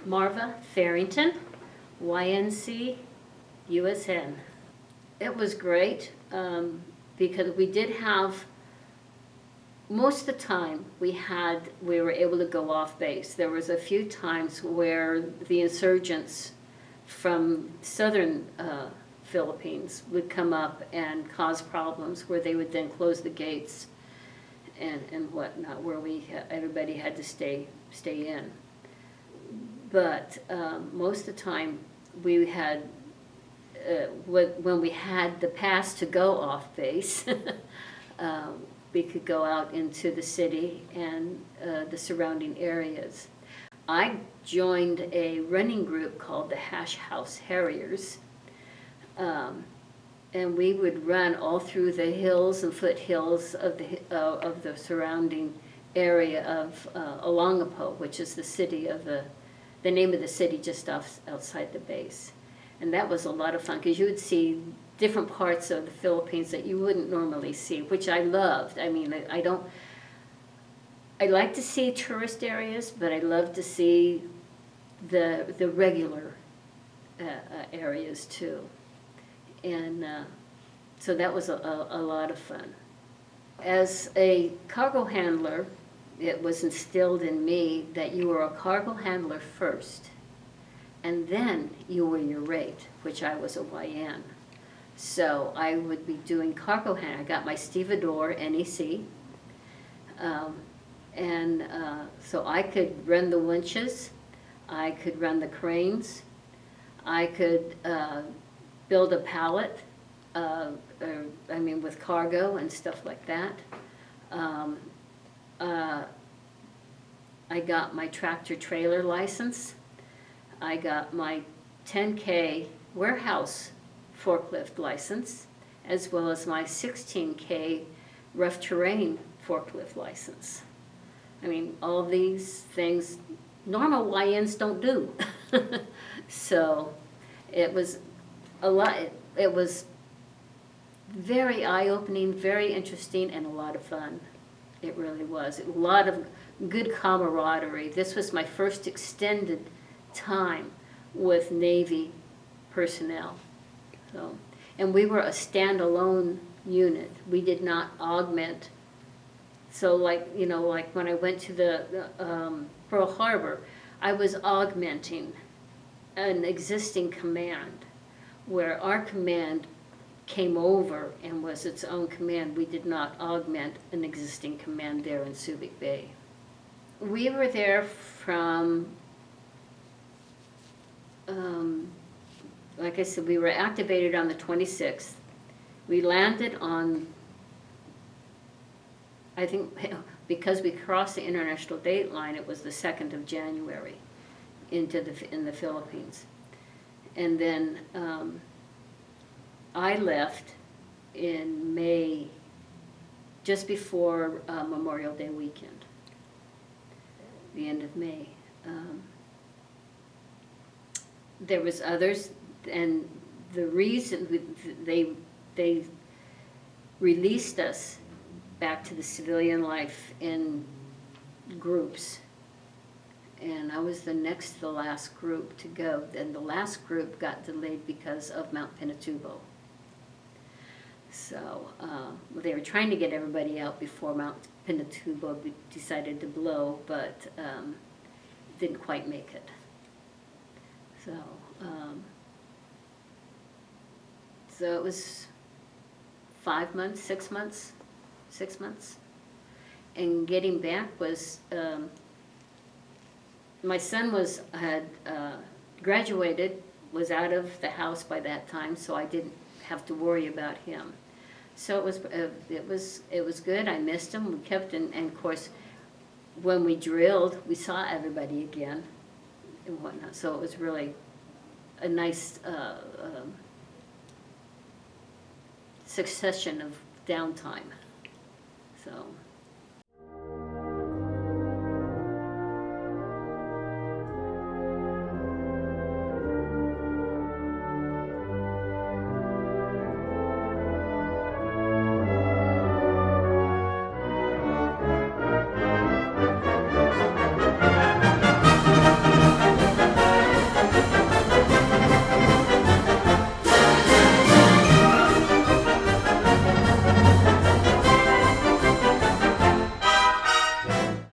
Marva, Farrington, YNC, USN. It was great because we did have, most of the time we were able to go off base. There was a few times where the insurgents from southern Philippines would come up and cause problems where they would then close the gates and whatnot, where everybody had to stay in. But most of the time we had, when we had the pass to go off base, we could go out into the city and the surrounding areas. I joined a running group called the Hash House Harriers, and we would run all through the hills and foothills of the surrounding area of Olongapo, which is the city of the name of the city just outside the base. And that was a lot of fun because you would see different parts of the Philippines that you wouldn't normally see, which I loved. I mean, I like to see tourist areas, but I love to see the regular areas too. And so that was a lot of fun. As a cargo handler, it was instilled in me that you were a cargo handler first, and then you were your rate, which I was a YN. So I would be doing cargo handling. I got my stevedore NEC, and so I could run the winches, I could run the cranes, I could build a pallet, with cargo and stuff like that. I got my tractor trailer license. I got my 10K warehouse forklift license, as well as my 16K rough terrain forklift license. I mean, all these things normal YNs don't do. So it was a lot. It was very eye-opening, very interesting, and a lot of fun. It really was. A lot of good camaraderie. This was my first extended time with Navy personnel. So, and we were a standalone unit. We did not augment. So like when I went to the Pearl Harbor, I was augmenting an existing command where our command came over and was its own command. We did not augment an existing command there in Subic Bay. We were there from, like I said, we were activated on the 26th. We landed on, I think, because we crossed the international date line, it was the 2nd of January in the Philippines. And then I left in May, just before Memorial Day weekend, the end of May. There was others, and the reason they released us back to the civilian life in groups. And I was the next to the last group to go. And the last group got delayed because of Mount Pinatubo. So they were trying to get everybody out before Mount Pinatubo decided to blow, but didn't quite make it. So, so it was 5 months, 6 months, 6 months. And getting back was, my son had graduated, was out of the house by that time, so I didn't have to worry about him. So it was good. I missed him. We kept and of course, when we drilled, we saw everybody again and whatnot. So it was really a nice succession of downtime. So.